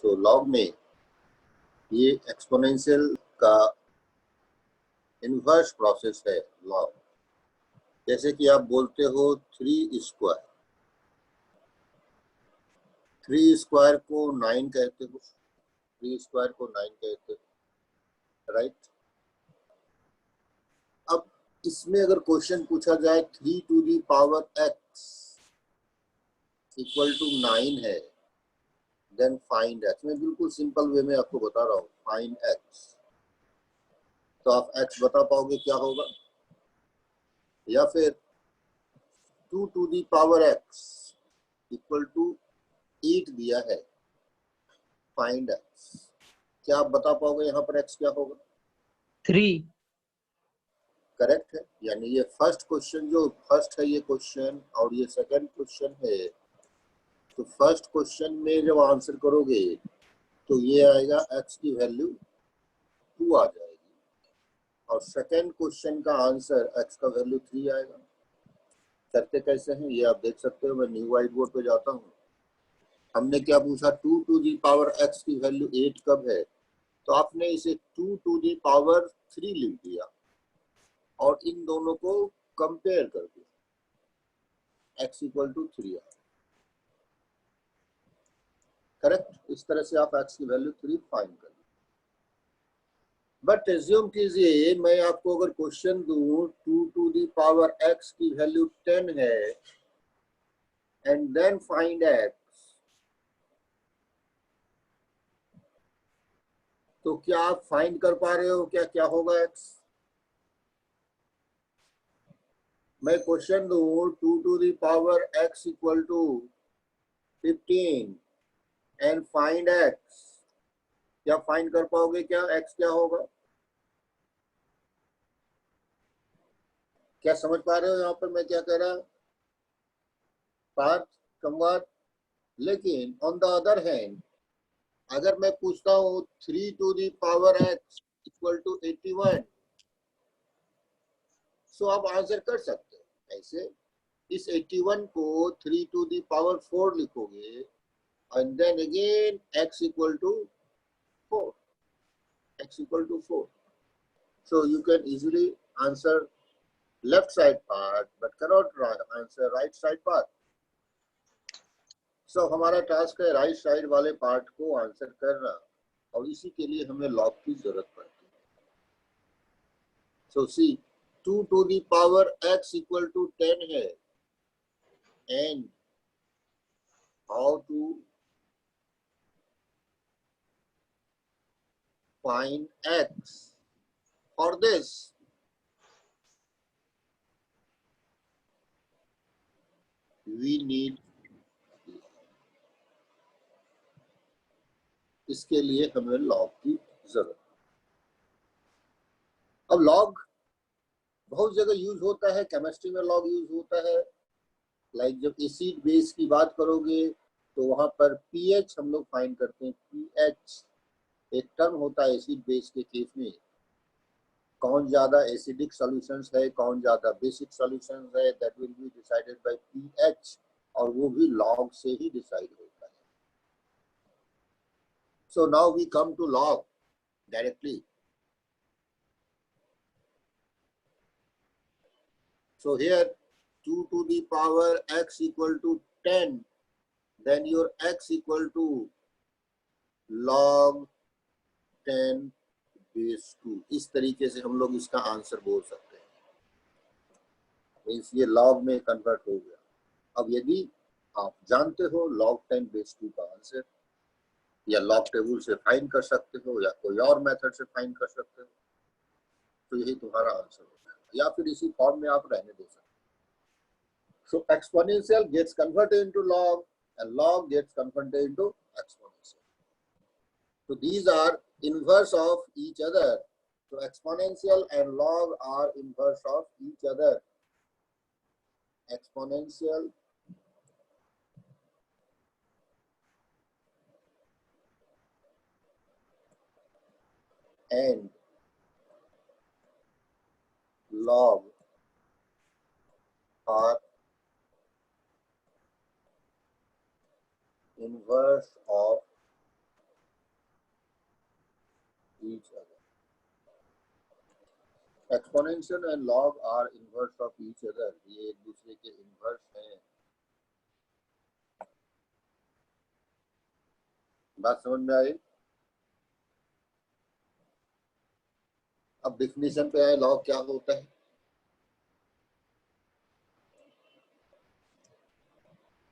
So log में ये exponential का इन्वर्स प्रोसेस है लॉग। जैसे कि आप बोलते हो 3 स्क्वायर को 9 कहते हो, 3 स्क्वायर को 9 कहते हो, राइट। अब इसमें अगर क्वेश्चन पूछा जाए 3 to the power x equal to 9 है, देन फाइंड x। मैं बिल्कुल सिंपल वे में आपको बता रहा हूँ, फाइंड x। तो आप x बता पाओगे क्या होगा, या फिर 2 to the power x equal to 8 दिया है, फाइंड x। क्या आप बता पाओगे यहाँ पर x क्या होगा? 3। करेक्ट है। यानी ये फर्स्ट क्वेश्चन, जो फर्स्ट है ये क्वेश्चन, और ये सेकंड क्वेश्चन है। तो फर्स्ट क्वेश्चन में जब आंसर करोगे तो ये आएगा x की वैल्यू 2 आ जाएगी, और सेकंड क्वेश्चन का आंसर x का वैल्यू 3 आएगा। करते कैसे हैं ये आप देख सकते हो। मैं न्यू व्हाइट बोर्ड पे जाता हूँ। हमने क्या पूछा, 2 टू दी पावर x की वैल्यू 8 कब है? तो आपने इसे 2 टू दी पावर 3 लिख दिया और इन दोनों को कंपेयर कर दिया, x इक्वल टू 3 आया। करेक्ट। इस तरह से आप x की वैल्यू 3 फाइंड कर। बट एज्यूम कीजिए मैं आपको अगर क्वेश्चन दूं 2 टू दी पावर x की वैल्यू 10 है एंड देन फाइंड x, तो क्या आप फाइंड कर पा रहे हो क्या क्या होगा x? मैं क्वेश्चन दूं 2 to the power x equal to 15 and find x, क्या फाइंड कर पाओगे क्या x क्या होगा? क्या समझ पा रहे हो यहाँ पर मैं क्या कह रहा? पार्थ कमवार। लेकिन ऑन द अदर हैंड अगर मैं पूछता हूँ 3 to the power x equal to 81, so आप आंसर कर सकते हो ऐसे। इस 81 को 3 टू दी पावर 4 लिखोगे and then again x equal to 4, x equal to 4। So you can easily answer left side part but cannot answer right side part. So हमारा task है राइट साइड वाले पार्ट को answer करना, और इसी के लिए हमें लॉग की जरूरत पड़ती है। So see 2 to the power x equal to 10 है, and how to find x? For this we need, इसके लिए हमें लॉग की जरूरत। अब लॉग बहुत जगह यूज होता है, केमिस्ट्री में लॉग यूज होता है। लाइक जब एसिड बेस की बात करोगे तो वहां पर पीएच हम लोग फाइंड करते हैं। पीएच एक टर्म होता है एसिड बेस के केस में, कौन ज्यादा एसिडिक सॉल्यूशंस है, कौन ज्यादा बेसिक सॉल्यूशंस है, that will be decided by pH, और वो भी लॉग से ही डिसाइड होता है। So now we come to log directly. So here 2 to the power x equal to 10, then your x equal to log 10 base 2। इस तरीके से हम लोग इसका आंसर बोल सकते हैं। मीन्स ये लॉग में कन्वर्ट हो गया। अब यदि आप जानते हो log 10 base 2 का आंसर, या लॉग टेबल से फाइंड कर सकते हो, या कोई और मेथड से फाइंड कर सकते हो, तो यही तुम्हारा आंसर होगा, या फिर इसी फॉर्म में आप रहने दे सकते हो। So exponential gets converted into log and log gets converted into exponential. So these are inverse of each other. So exponential and log are inverse of each other. Exponential and log are inverse of each other. Exponential and log are inverse of each other. ये एक दूसरे के inverse हैं. बात समझ में आई? अब definition पे आए, लॉग क्या होता है?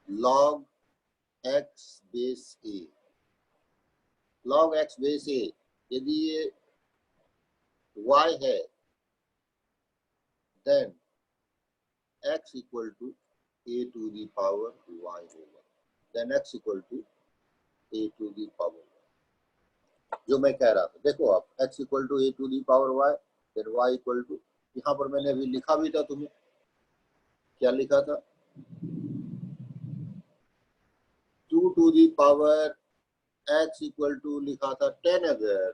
Log x base a. Log x base a, यदि ये y है, then x equal to a to the power y होगा. Then x equal to a to the power. जो मैं कह रहा था, देखो आप, x equal to a to the power y, then y equal to, यहाँ पर मैंने अभी लिखा भी था, तुम्हें क्या लिखा था? 2 to the power x equal to लिखा था 10. अगर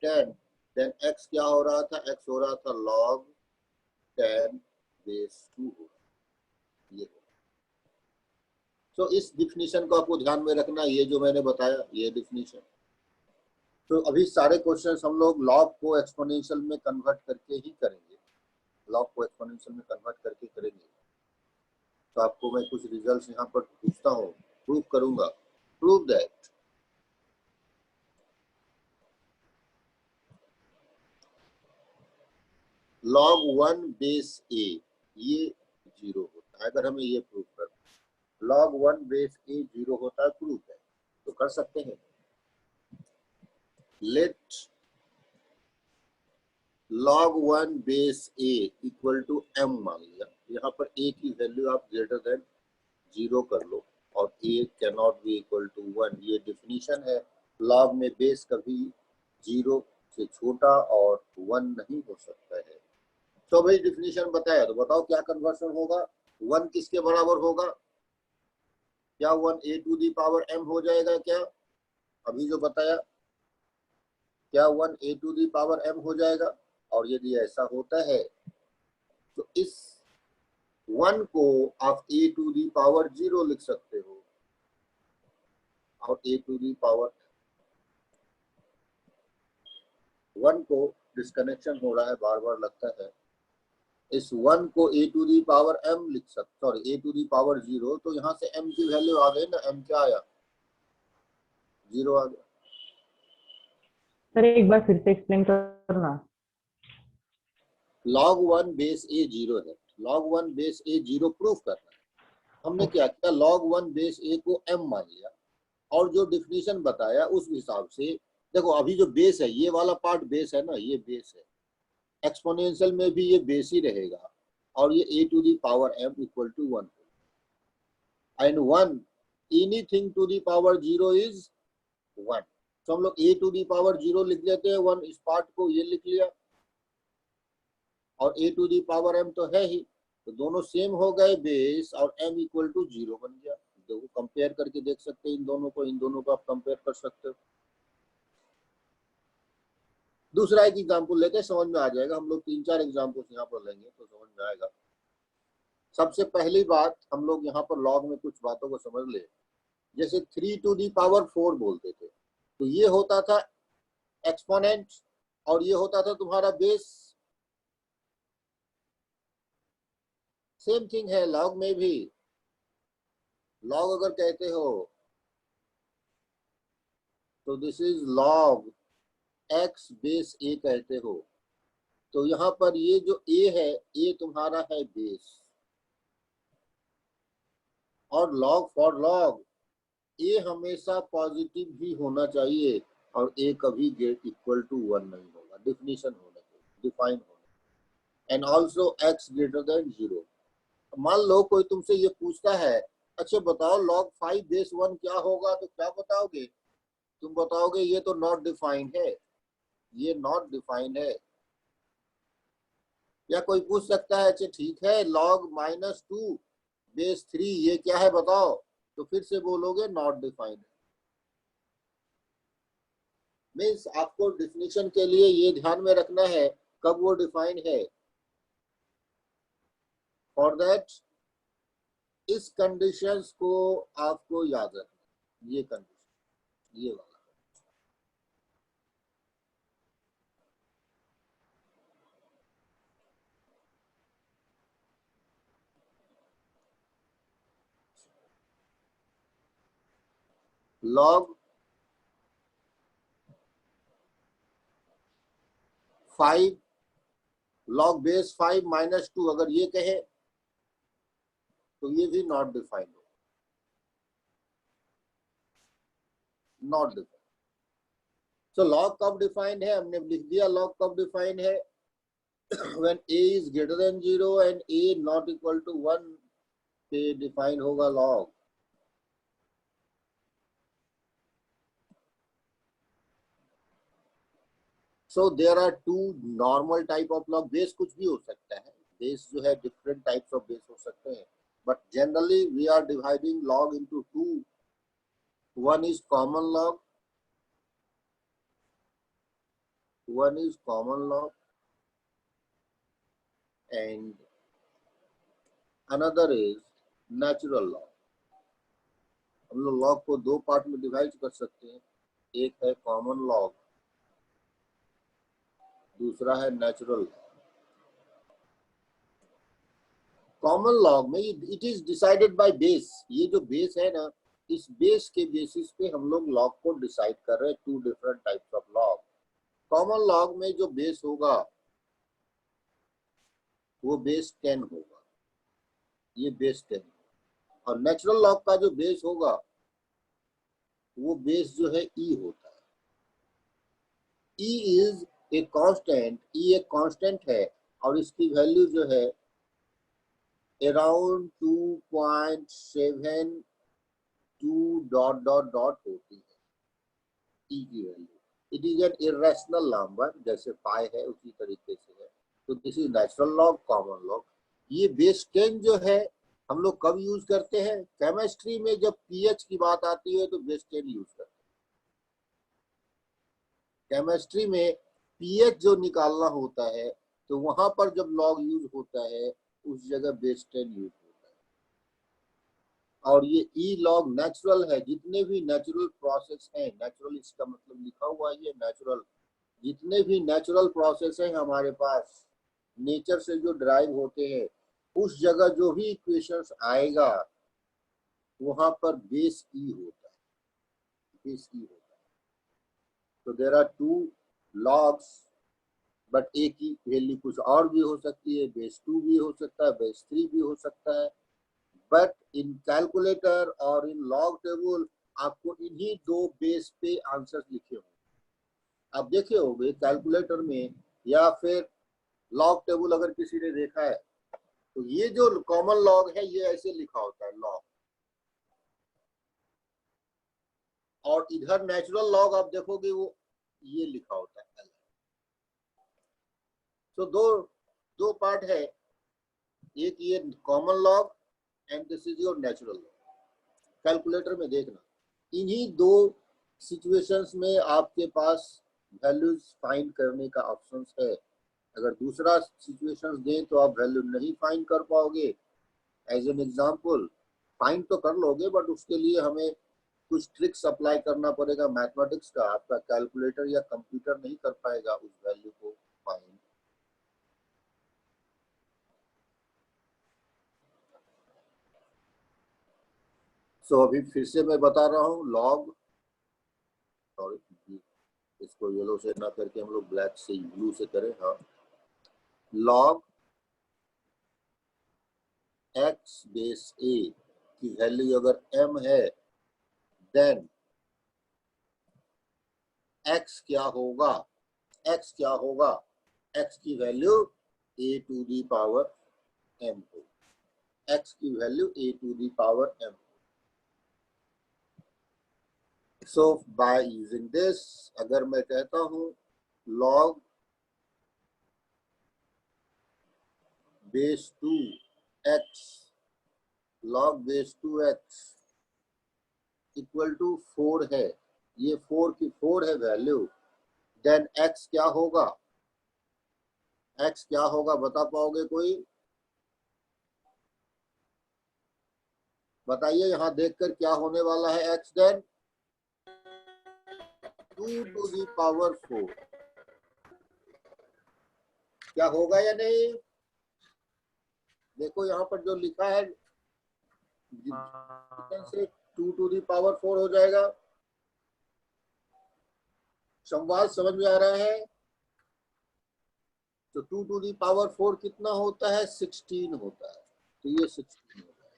10, देन x क्या हो रहा था? x हो रहा था log 10 बेस 2 हो. ये तो इस डिफिनीशन को आपको ध्यान में रखना, ये जो मैंने बताया ये डिफिनीशन. तो अभी सारे क्वेश्चंस हम लोग लॉग को एक्सपोनेंशियल में कन्वर्ट करके ही करेंगे. लॉग को एक्सपोनेंशियल में कन्वर्ट करके करेंगे. तो आपको मैं कुछ रिजल्ट्स यहाँ पर पूछता हूँ, प्रूव करूंगा. Prove that log 1 base a ये 0 होता है. अगर हमें ये प्रूव करना, log 1 बेस a 0 होता है, प्रूव है, तो कर सकते हैं. Let log 1 base a equal to m मान लिया. यहाँ पर a की वैल्यू आप ग्रेटर देन 0 कर लो, और a can not be equal to 1. ये डिफिनीशन है. log में बेस कभी 0 से छोटा और 1 नहीं हो सकता है. तो भाई डिफिनीशन बताया, तो बताओ क्या कन्वर्शन होगा? 1 किसके बराबर होगा? क्या 1 a to the power m हो जाएगा क्या? अभी जो बताया, क्या 1 a to the power m हो जाएगा? और यदि ऐसा होता है तो इस 1 को आप a टू दी पावर 0 लिख सकते हो, और a टू दी पावर 1 को डिस्कनेक्शन हो रहा है, बार बार लगता है. इस 1 को a to the power m लिख सकते, sorry a to the power 0, तो यहाँ से m की वैल्यू आ गई ना. m क्या आया? 0 आ गया. सर एक बार फिर से एक्सप्लेन करना. log 1 बेस a 0 है. log 1 बेस a 0 प्रूफ करना है. हमने क्या किया? log 1 बेस a को m मान लिया, और जो डिफिनीशन बताया उस हिसाब से. देखो अभी जो बेस है, ये वाला पार्ट बेस है ना, ये बेस है. एक्सपोनेंशियल में भी ये बेस ही रहेगा, और ये a to the power m equal to 1. And 1 anything to the power 0 is 1. तो हम लोग a टू दी पावर 0 लिख लेते हैं. 1 इस पार्ट को ये लिख लिया, और a to the power m तो है ही, तो दोनों सेम हो गए बेस, और m इक्वल टू 0 बन गया. देखो कंपेयर करके देख सकते हैं इन दोनों को आप कंपेयर कर सकते हो. दूसरा एक एग्जांपल लेते हैं, समझ में आ जाएगा. हम लोग 3-4 एग्जांपल्स यहाँ पर लेंगे तो समझ में आएगा. सबसे पहली बात, हम लोग यहाँ पर लॉग में कुछ बातों को समझ ले. जैसे 3 टू दी पावर 4 बोलते थे, तो ये होता था एक्सपोनेंट, और ये होता था तुम्हारा बेस. सेम थिंग है लॉग में भी. लॉग अगर कहते हो तो this is log x base a कहते हो. तो यहाँ पर ये जो a है, a तुम्हारा है बेस, और लॉग फॉर लॉग a हमेशा पॉजिटिव ही होना चाहिए, और a कभी गेट इक्वल टू 1 नहीं होगा. डिफिनीशन होना चाहिए, डिफाइन होना. And also x greater than 0. मान लो कोई तुमसे ये पूछता है, अच्छा बताओ log 5 बेस 1 क्या होगा, तो क्या बताओगे? तुम बताओगे ये तो नॉट डिफाइंड है, ये नॉट डिफाइंड है. या कोई पूछ सकता है, अच्छा ठीक है log -2 बेस 3 ये क्या है बताओ, तो फिर से बोलोगे नॉट डिफाइंड है. मीन्स आपको डिफिनीशन के लिए ये ध्यान में रखना है कब वो डिफाइंड है. फॉर दैट इस कंडीशंस को आपको याद रखना. ये कंडीशन, ये वाला. log 5 log बेस 5 माइनस 2 अगर ये कहे तो ये भी नॉट डिफाइंड हो, नॉट डिफाइंड। सो लॉग कब डिफाइंड है, हमने लिख दिया लॉग कब डिफाइंड है, when a is greater than 0 and a not equal to 1 पे डिफाइन होगा log. So there are two normal type of log. Base कुछ भी हो सकता है, बेस जो है डिफरेंट टाइप्स ऑफ बेस हो सकते हैं, but generally we are dividing log into two. one is common log, one is common log and another is natural log। हम लोग लॉग को दो पार्ट में डिवाइड कर सकते हैं, एक है कॉमन लॉग, दूसरा है नेचुरल लॉग। कॉमन लॉग में it is decided by base. ये जो बेस है ना, इस बेस के बेसिस पे हम लोग लॉग को डिसाइड कर रहे हैं, two different types of log. Common log में जो बेस होगा वो बेस 10 होगा, ये बेस 10। और नेचुरल लॉग का जो बेस होगा वो बेस जो है ई होता है। ई इज ए कांस्टेंट, ई एक कांस्टेंट है और इसकी वैल्यू जो है अराउंड 2.72 डॉट डॉट डॉट होती है ई की value. It is an irrational number, जैसे पाई है उसी तरीके से है। तो this is natural log, common log. ये बेस 10 जो है हम लोग कब यूज करते हैं, केमिस्ट्री में जब पीएच की बात आती है तो बेस 10 यूज करते हैं। केमिस्ट्री में पीएच जो निकालना होता है तो वहां पर जब लॉग यूज होता है उस जगह बेस 10 यूज होता है। और ये ई लॉग नेचुरल है, जितने भी नेचुरल प्रोसेस है, नेचुरल इसका मतलब लिखा हुआ है ये नेचुरल, जितने भी नेचुरल प्रोसेस है हमारे पास नेचर से जो ड्राइव होते हैं, उस जगह जो भी इक्वेशंस आएगा वहां पर बेस ई होता है, बेस ई होता है। तो there are two logs, but a की वैल्यू कुछ और भी हो सकती है, बेस 2 भी हो सकता है, बेस 3 भी हो सकता है। बट इन कैलकुलेटर और इन लॉग टेबल आपको इन्हीं दो बेस पे आंसर लिखे होंगे। आप देखे होंगे कैलकुलेटर में या फिर लॉग टेबल अगर किसी ने देखा है तो ये जो कॉमन लॉग है ये ऐसे लिखा होता है लॉग, और इधर नेचुरल लॉग आप देखोगे वो ये लिखा होता है। तो दो पार्ट है, एक ये common log and this is your natural log. Calculator में देखना इन्हीं दो सिचुएशंस में आपके पास वैल्यूज फाइंड करने का ऑप्शन है। अगर दूसरा सिचुएशंस दें तो आप वैल्यू नहीं फाइंड कर पाओगे। एज एन एग्जांपल फाइंड तो कर लोगे बट उसके लिए हमें कुछ ट्रिक्स अप्लाई करना पड़ेगा मैथमेटिक्स का, आपका कैलकुलेटर या कंप्यूटर नहीं कर पाएगा उस वैल्यू को फाइंड। सो अभी फिर से मैं बता रहा हूँ लॉग, सॉरी इसको येलो से ना करके हम लोग ब्लैक से ब्लू से करें। हाँ, लॉग एक्स बेस ए की वैल्यू अगर m है देन x क्या होगा, x क्या होगा, x की value a to the power m हो, x की value a to the power m। So by using this अगर मैं कहता हूं log base 2x, log base 2x equal to 4 है, ये 4 की 4 है वैल्यू, देन x क्या होगा, x क्या होगा बता पाओगे कोई, बताइए यहाँ देखकर क्या होने वाला है x, then 2 to the power 4 क्या होगा या नहीं। देखो यहाँ पर जो लिखा है से 2 टू दी पावर 4 हो जाएगा। संवाद समझ में आ रहा है? तो 2 टू दी पावर 4 कितना होता है? 16 होता है। तो ये 16 होता है।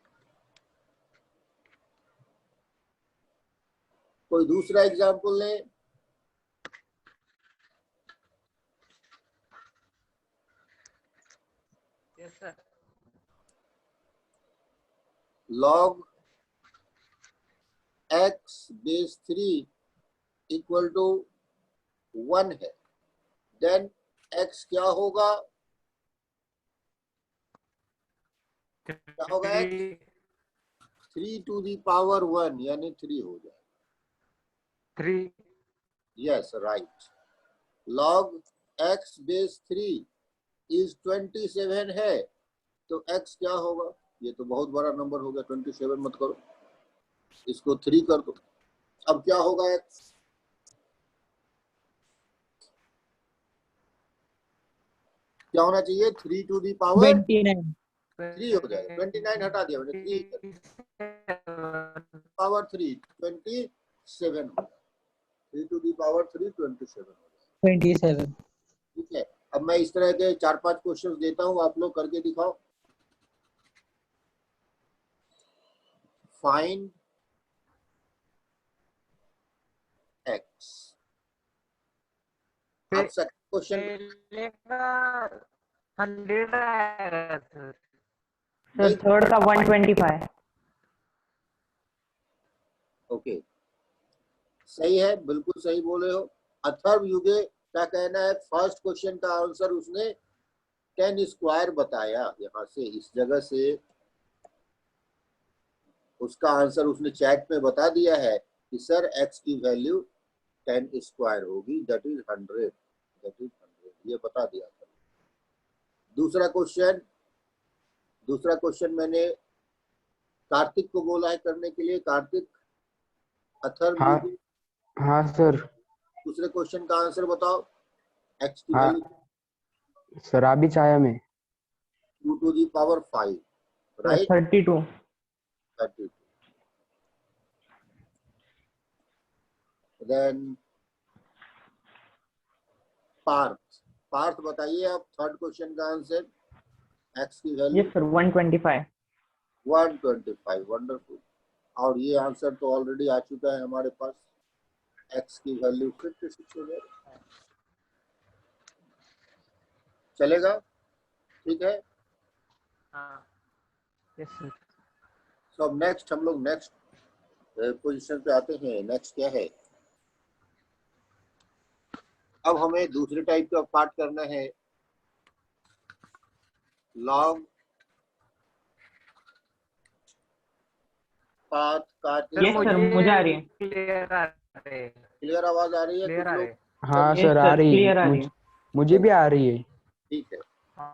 कोई दूसरा एग्जाम्पल लें। Yes sir. log x base 3 equal to 1 है, देन x क्या होगा? क्या होगा x? 3 टू दी पावर 1 यानी 3 हो जाए। 3। Yes right. log x base 3 is 27 है, तो x क्या होगा? ये तो बहुत बड़ा नंबर हो गया, 27 मत करो, इसको 3 कर दो। अब क्या होगा x? क्या होना चाहिए? 3 टू दी पावर 29 3 हो जाएगा। 29 हटा दिया मैंने, 3 पावर 3 27 हो जाएगा। 3 टू दी पावर 3 27 हो जाएगा। 27 ठीक है। अब मैं इस तरह के 4-5 क्वेश्चंस देता हूँ, आप लोग करके दिखाओ। Find x। अब सेकंड क्वेश्चन पहले का 100 आएगा सर। सर थर्ड का 125 ओके सही है, बिल्कुल सही बोले हो। अथर्व युगे क्या कहना है? फर्स्ट क्वेश्चन का आंसर उसने 10 स्क्वायर बताया। यहाँ से इस जगह से उसका आंसर उसने चैट में बता दिया है कि सर x की वैल्यू 10 स्क्वायर होगी, दैट इज 100। ये बता दिया था। दूसरा क्वेश्चन मैंने कार्तिक को बोला है करने के लिए। कार्तिक, अथर्व हाँ युगे हाँ सर। दूसरे क्वेश्चन का आंसर बताओ। x की हाँ वैल्यू सर, अभी चाया में 2 to the power 5 right. 32 32 then Parth बताइए आप थर्ड क्वेश्चन का आंसर। x की वैल्यू यस सर 125 125। वंडरफुल। और ये आंसर तो ऑलरेडी आ चुका है हमारे पास। x की वैल्यू 56 हो जाएगा। चलेगा? ठीक है। हाँ यस सर। तो अब नेक्स्ट हम लोग नेक्स्ट पोजीशन पे आते हैं। नेक्स्ट क्या है? अब हमें दूसरे टाइप का पार्ट करना है। Log path cutting. Yes sir मुझे आ रही है। क्लियर आ रहे हैं। क्लियर आवाज आ रही है? क्लियर कुछ आ लोग रहे हैं। हाँ यस सर आ सर रही क्लियर आ है। रही है। मुझे भी आ रही है। ठीक है।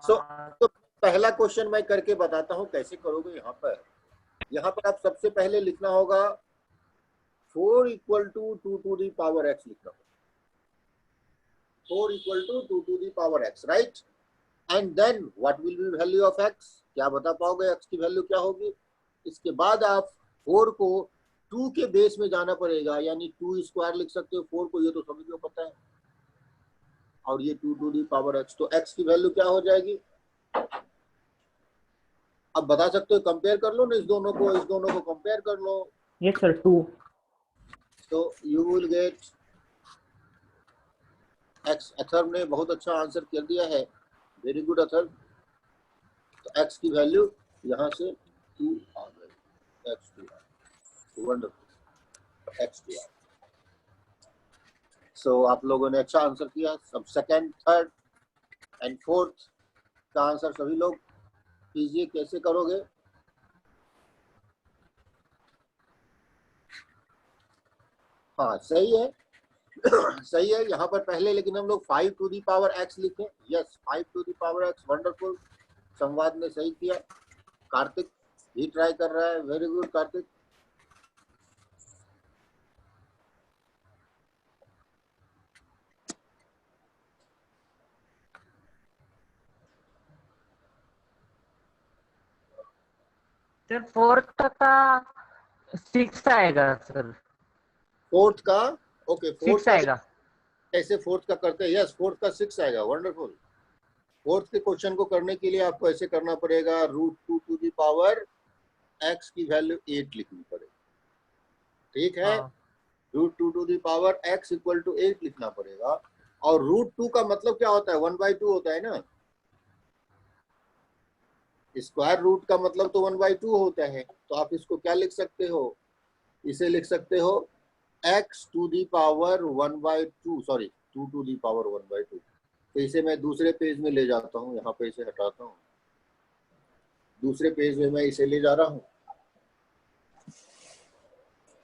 सो हाँ, तो पहला क्वेश्चन मैं करके बताता हूँ कैसे करोगे। यहाँ पर आप सबसे पहले लिखना होगा 4 equal to 2 to the power x लिखना होगा। 4 equal to 2 to the power x right. And then what will be value of x? क्या बता पाओगे x की वैल्यू क्या होगी? इसके बाद आप 4 को 2 के बेस में जाना पड़ेगा, यानी 2 स्क्वायर लिख सकते हो 4 को, ये तो सभी को पता है। और ये 2 टू दी पावर x, तो x की वैल्यू क्या हो जाएगी? अब बता सकते हो, कंपेयर कर लो ना इस दोनों को कंपेयर कर लो। यस सर 2 तो you will get x। Atharva ने बहुत अच्छा आंसर कर दिया है, वेरी गुड अथर्व। तो x की वैल्यू यहाँ से 2 आ गई। x2 wonderful. x2 सो आप लोगों ने अच्छा आंसर किया। सब सेकंड, थर्ड एंड फोर्थ का आंसर सभी लोग कीजिए। कैसे करोगे? हाँ सही है। सही है। यहाँ पर पहले लेकिन हम लोग 5 टू दी पावर x लिखे। Yes 5 to the power x। Wonderful. Samvad ने सही किया। कार्तिक भी ट्राई कर रहा है, very good Kartik. Sir fourth का 6 आएगा सर। फोर्थ का ओके, फोर्थ 6 का आएगा। कैसे फोर्थ का करते हैं? यस, फोर्थ का 6 आएगा। वंडरफुल। फोर्थ के क्वेश्चन को करने के लिए आपको ऐसे करना पड़ेगा, √2 टू दी पावर x की वैल्यू 8 लिखनी पड़ेगी। ठीक है, हाँ √2 to the power x equal to 8 लिखना पड़ेगा। और √2 का मतलब क्या होता है? 1/2 होता है ना। स्क्वायर रूट का मतलब तो 1/2 होता है। तो आप इसको क्या लिख सकते हो? इसे लिख सकते हो x to the power 1/2, sorry 2 to the power 1/2। तो इसे मैं दूसरे पेज में ले जाता हूँ, यहाँ पे इसे हटाता हूँ, दूसरे पेज में मैं इसे ले जा रहा हूँ।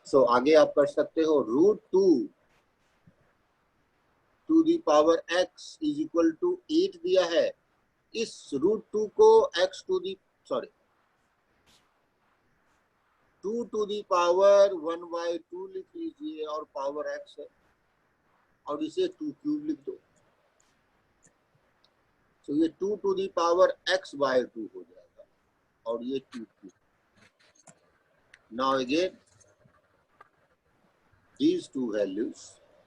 सो आगे आप कर सकते हो, √2 to the power x is equal to 8 दिया है। इस √2 को x to the, sorry 2 to the power 1/2 लिख लीजिए, और पावर x है, और इसे 2 क्यूब लिख दो। तो ये 2 टू दी पावर x/2 हो जाएगा, और ये 2 cube. Now again these two values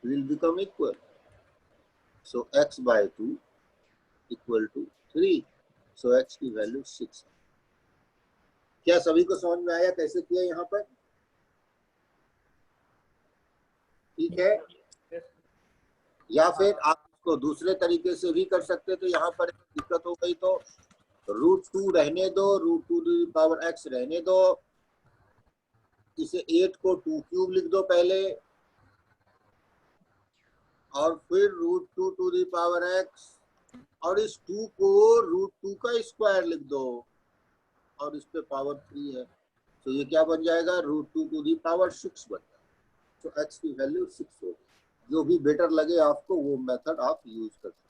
will become equal. So x/2 equal to 3. So x की वैल्यू 6। क्या सभी को समझ में आया कैसे किया यहाँ पर? ठीक है, या फिर आप इसको दूसरे तरीके से भी कर सकते। तो यहाँ पर दिक्कत हो गई तो √2 रहने दो, √2 टू दी पावर x रहने दो, इसे 8 को 2 क्यूब लिख दो पहले, और फिर √2 टू दी पावर x, और इस 2 को √2 का स्क्वायर लिख दो, और इस पे पावर 3 है। तो ये क्या बन जाएगा? √2 टू दी पावर 6 बन जाएगा। तो x की वैल्यू 6 होगी। जो भी बेटर लगे आपको वो मेथड आप यूज कर सकते हैं।